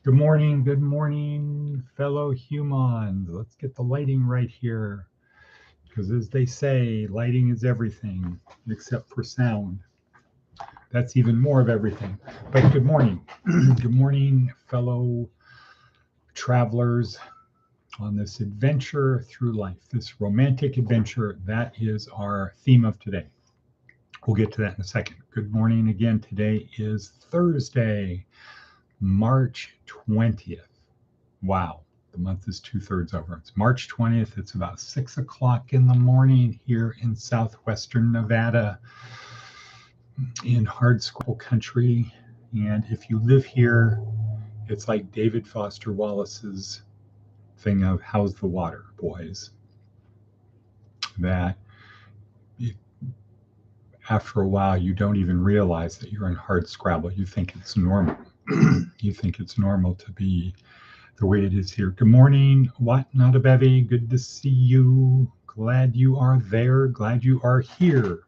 good morning, fellow humans. Let's get the lighting right here. Because as they say, lighting is everything except for sound. That's even more of everything. But good morning. Good morning, fellow travelers on this adventure through life, this romantic adventure. That is our theme of today. We'll get to that in a second. Good morning again. Today is Thursday, March 20th. Wow, the month is 2/3 over. It's March 20th. It's about 6 o'clock in the morning here in southwestern Nevada in hardscrabble country. And if you live here, it's like David Foster Wallace's thing of how's the water, boys? That after a while, you don't even realize that you're in hardscrabble. You think it's normal. You think it's normal to be the way it is here. Good morning, What Not a Bevy. Good to see you. Glad you are there. Glad you are here.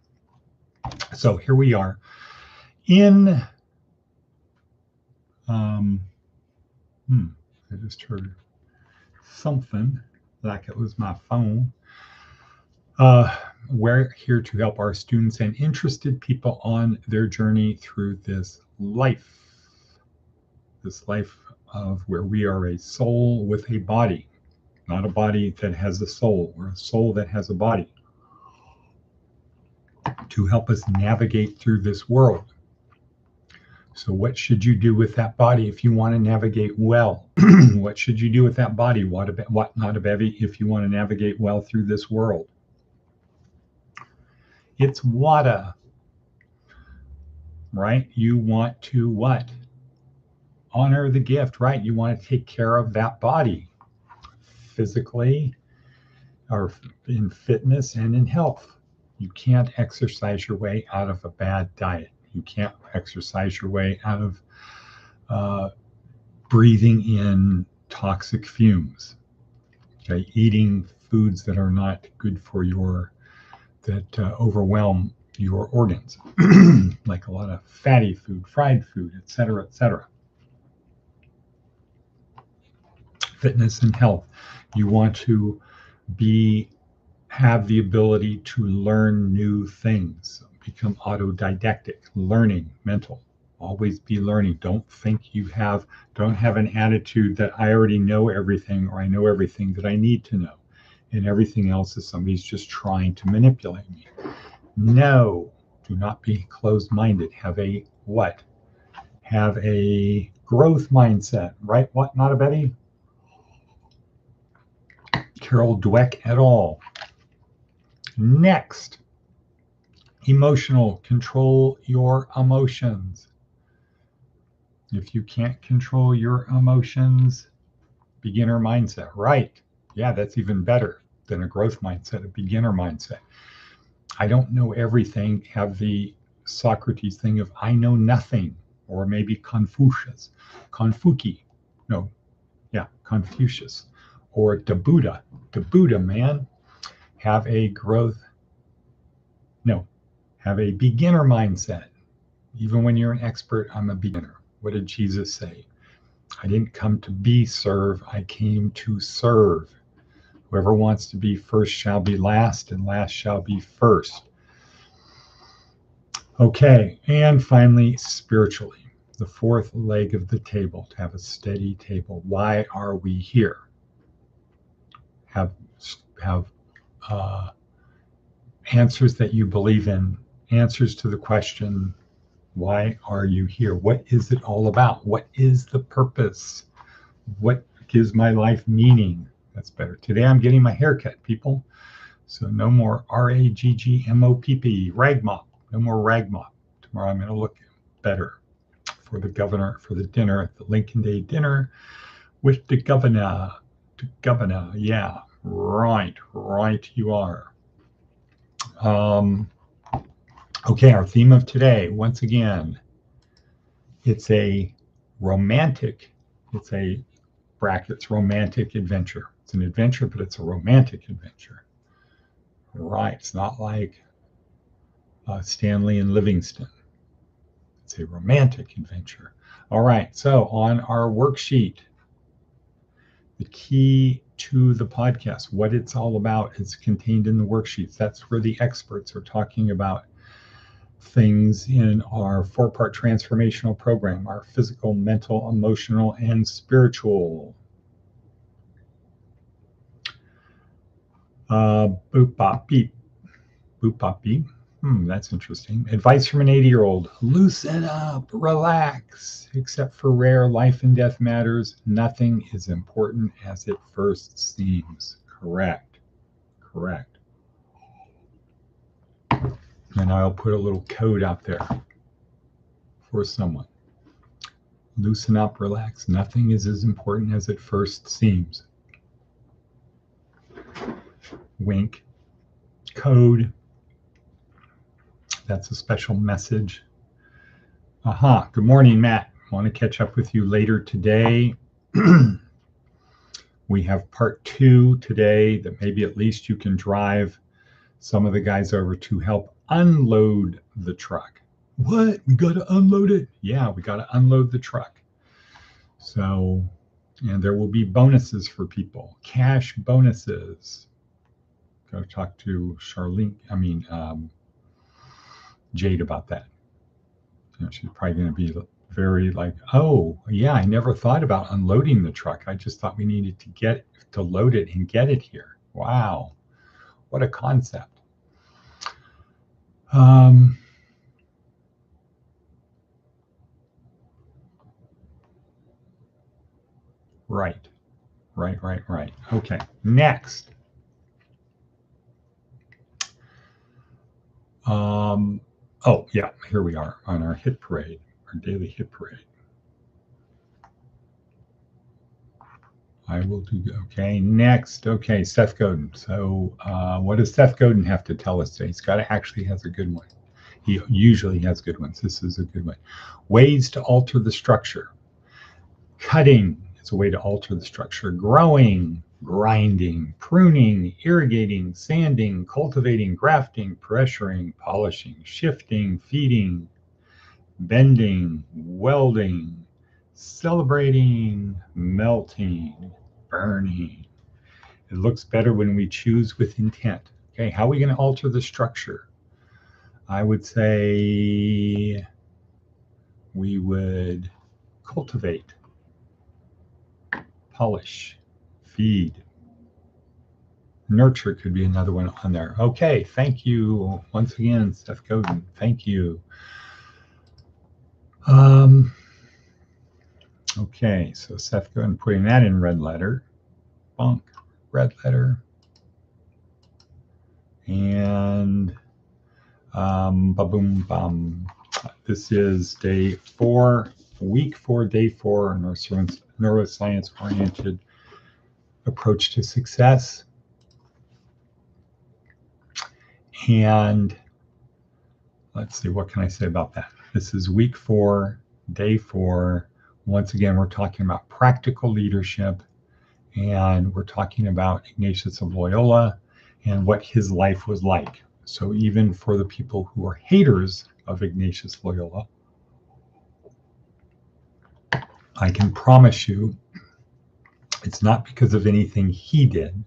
So here we are in. I just heard something like it was my phone. We're here to help our students and interested people on their journey through this life of where we are a soul with a body, not a body that has a soul, or a soul that has a body, to help us navigate through this world. So what should you do with that body if you want to navigate well? What should you do with that body, what not a bevy, if you want to navigate well through this world? It's wada, right? You want to what? Honor the gift, right? You want to take care of that body physically, or in fitness and in health. You can't exercise your way out of a bad diet. You can't exercise your way out of breathing in toxic fumes. Okay, eating foods that are not good for that overwhelm your organs, like a lot of fatty food, fried food, etc., etc. Fitness and health. You want to have the ability to learn new things, become autodidactic, learning, mental. Always be learning. Don't have an attitude that I already know everything, or I know everything that I need to know, and everything else is somebody's just trying to manipulate me. No, do not be closed-minded. Have a what? Have a growth mindset, right? What, not a Betty? Carol Dweck et al. Next, emotional. Control your emotions. If you can't control your emotions, beginner mindset, right? Yeah, that's even better than a growth mindset, a beginner mindset. I don't know everything. Have the Socrates thing of I know nothing, or maybe Confucius, or the Buddha, man. Have a beginner mindset. Even when you're an expert, I'm a beginner. What did Jesus say? I didn't come to serve, I came to serve. Whoever wants to be first shall be last, and last shall be first. Okay, and finally, spiritually, the fourth leg of the table, to have a steady table. Why are we here? Have answers that you believe in, answers to the question, why are you here? What is it all about? What is the purpose? What gives my life meaning? That's better. Today I'm getting my hair cut, people. So no more RAGGMOPP, rag mop. No more rag mop. Tomorrow I'm going to look better for the dinner, at the Lincoln Day dinner with the governor. Yeah, right you are. Okay, our theme of today, once again, it's a romantic adventure. It's an adventure, but it's a romantic adventure. Right, it's not like Stanley and Livingston. It's a romantic adventure. All right, so on our worksheet, the key to the podcast, what it's all about, is contained in the worksheets. That's where the experts are talking about things in our 4-part transformational program, our physical, mental, emotional, and spiritual. Boop, bop, beep. Boop, bop, beep. That's interesting. Advice from an 80-year-old. Loosen up, relax. Except for rare life and death matters, nothing is important as it first seems. Correct. Correct. And I'll put a little code out there for someone. Loosen up, relax. Nothing is as important as it first seems. Wink. Code. That's a special message. Aha. Good morning, Matt. I want to catch up with you later today. We have part 2 today that maybe at least you can drive some of the guys over to help unload the truck. What? We got to unload it? Yeah, we got to unload the truck. So, and there will be bonuses for people, cash bonuses. Go talk to Jade about that. She's probably going to be very like, oh, yeah, I never thought about unloading the truck. I just thought we needed to load it and get it here. Wow. What a concept. Right. Okay, next. Oh, yeah, here we are on our hit parade, our daily hit parade. I will do, okay, next. Okay, Seth Godin. So what does Seth Godin have to tell us today? He's actually has a good one. He usually has good ones. This is a good one. Ways to alter the structure. Cutting is a way to alter the structure. Growing, grinding, pruning, irrigating, sanding, cultivating, grafting, pressuring, polishing, shifting, feeding, bending, welding, celebrating, melting, burning. It looks better when we choose with intent. Okay, how are we going to alter the structure? I would say we would cultivate, polish, feed. Nurture could be another one on there. Okay, thank you once again, Seth Godin. Thank you. Okay, so Seth Godin putting that in red letter. Bunk, red letter. And ba-boom, bum. This is day 4, week 4, day 4, neuroscience-oriented approach to success. And let's see, what can I say about that? This is week 4, day 4. Once again, we're talking about practical leadership, and we're talking about Ignatius of Loyola and what his life was like. So even for the people who are haters of Ignatius Loyola, I can promise you it's not because of anything he did.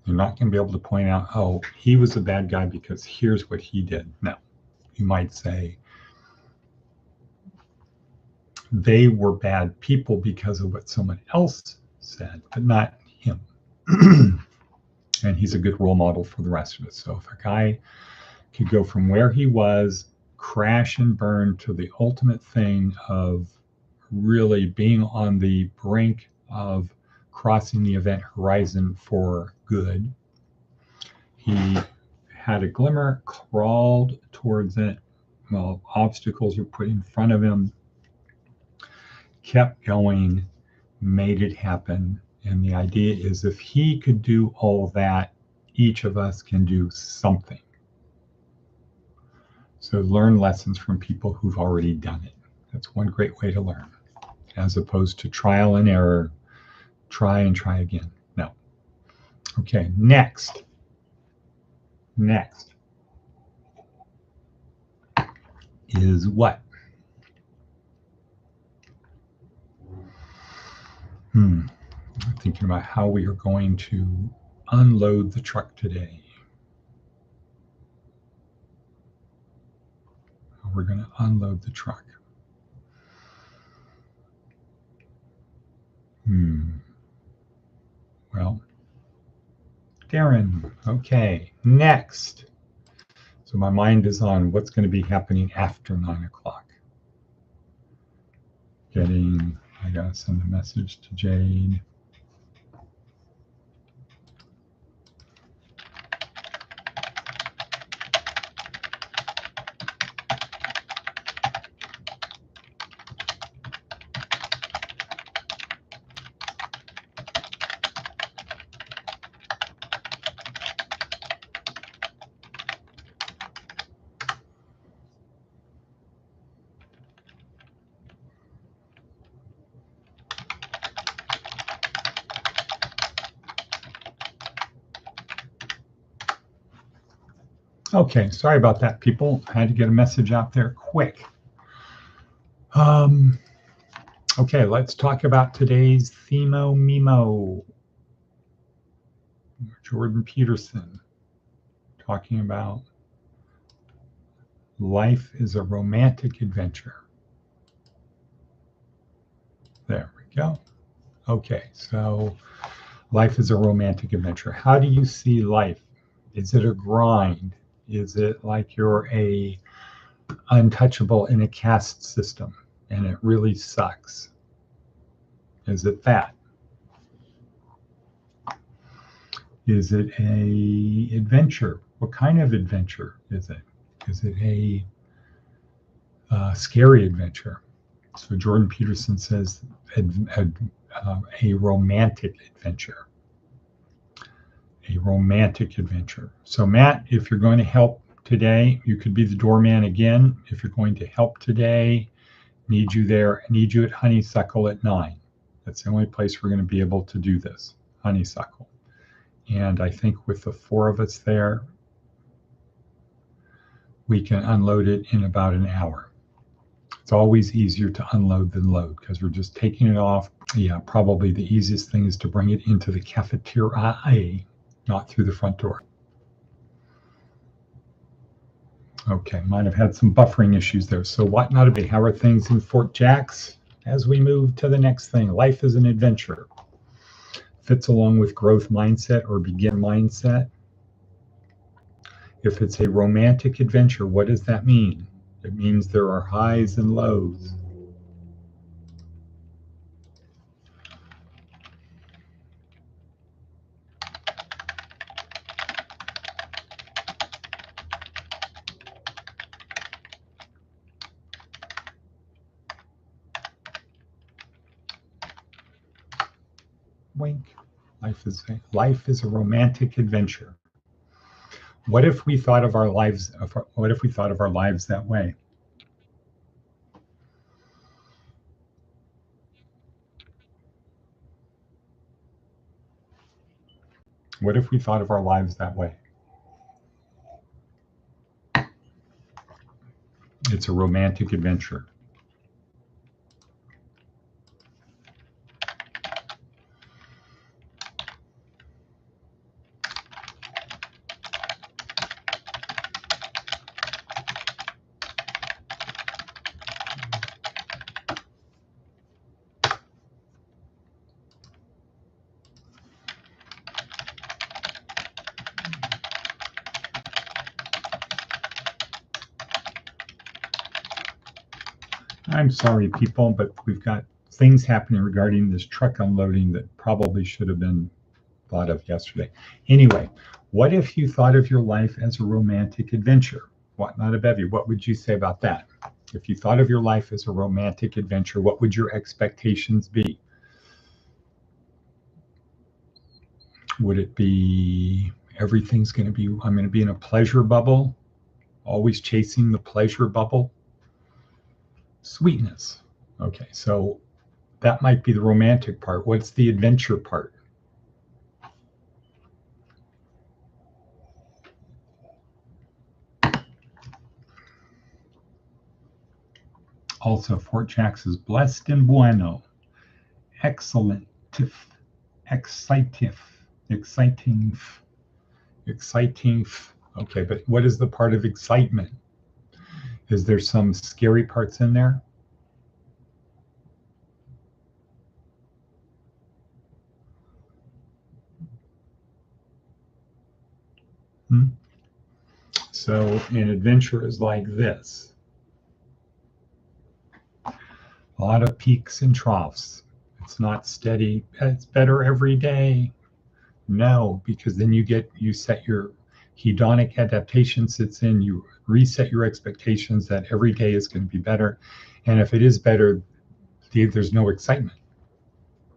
You're not going to be able to point out, oh, he was a bad guy because here's what he did. No, you might say they were bad people because of what someone else said, but not him. And he's a good role model for the rest of us. So if a guy could go from where he was, crash and burn, to the ultimate thing of really being on the brink of crossing the event horizon for good. He had a glimmer, crawled towards it while obstacles were put in front of him, kept going, made it happen. And the idea is if he could do all that, each of us can do something. So learn lessons from people who've already done it. That's one great way to learn, as opposed to trial and error, try and try again. No. Okay, next. is what? I'm thinking about how we are going to unload the truck today. How we're going to unload the truck. Well, Darren, okay, next. So my mind is on what's going to be happening after 9 o'clock. I got to send a message to Jade. Okay, sorry about that, people. I had to get a message out there quick. Okay, let's talk about today's Themo Memo. Jordan Peterson talking about life is a romantic adventure. There we go. Okay, so life is a romantic adventure. How do you see life? Is it a grind? Is it like you're a untouchable in a caste system and it really sucks? Is it that? Is it a adventure? What kind of adventure is it? Is it a scary adventure? So Jordan Peterson says a romantic adventure. A romantic adventure. So Matt, if you're going to help today, you could be the doorman again. If you're going to help today, need you there. Need you at Honeysuckle at 9. That's the only place we're going to be able to do this, Honeysuckle. And I think with the 4 of us there, we can unload it in about an hour. It's always easier to unload than load because we're just taking it off. Yeah, probably the easiest thing is to bring it into the cafeteria, not through the front door. Okay, might have had some buffering issues there. So what not to be? How are things in Fort Jacks as we move to the next thing? Life is an adventure. Fits along with growth mindset or begin mindset. If it's a romantic adventure, what does that mean? It means there are highs and lows. Wink. Life is a romantic adventure. What if we thought of our lives? What if we thought of our lives that way? What if we thought of our lives that way? It's a romantic adventure. I'm sorry, people, but we've got things happening regarding this truck unloading that probably should have been thought of yesterday. Anyway, what if you thought of your life as a romantic adventure? What not a bevy? What would you say about that? If you thought of your life as a romantic adventure, what would your expectations be? Would it be everything's going to be, I'm going to be in a pleasure bubble, always chasing the pleasure bubble? Sweetness. Okay, so that might be the romantic part. What's the adventure part? Also, Fort Jax is blessed and bueno. Excellent. Excitif. Exciting. Exciting. Okay, but what is the part of excitement? Is there some scary parts in there? So an adventure is like this. A lot of peaks and troughs. It's not steady. It's better every day. No, because then you set your hedonic adaptation sits in, you reset your expectations that every day is going to be better. And if it is better, there's no excitement.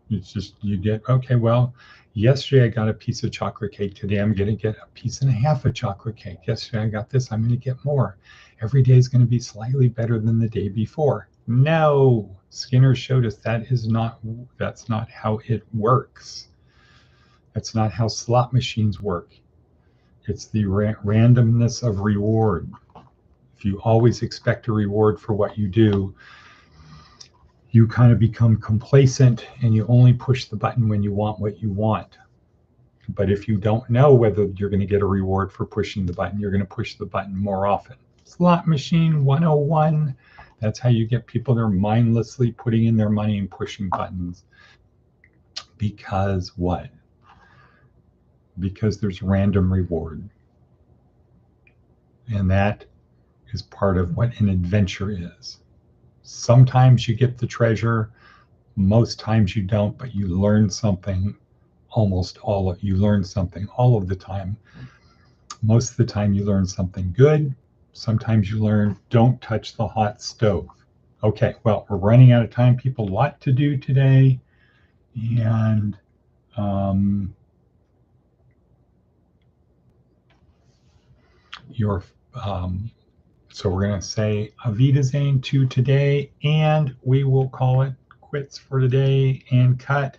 It's just you get, okay, well, yesterday I got a piece of chocolate cake. Today I'm going to get a piece and a half of chocolate cake. Yesterday I got this, I'm going to get more. Every day is going to be slightly better than the day before. No, Skinner showed us that's not how it works. That's not how slot machines work. It's the randomness of reward. If you always expect a reward for what you do, you kind of become complacent and you only push the button when you want what you want. But if you don't know whether you're going to get a reward for pushing the button, you're going to push the button more often. Slot machine 101. That's how you get people that are mindlessly putting in their money and pushing buttons. Because what? Because there's random reward. And that is part of what an adventure is. Sometimes you get the treasure, most times you don't, but you learn something you learn something all of the time. Most of the time you learn something good. Sometimes you learn don't touch the hot stove. Okay, well, we're running out of time, people. A lot to do today. And so we're going to say Auf Wiedersehen to today, and we will call it quits for today and cut.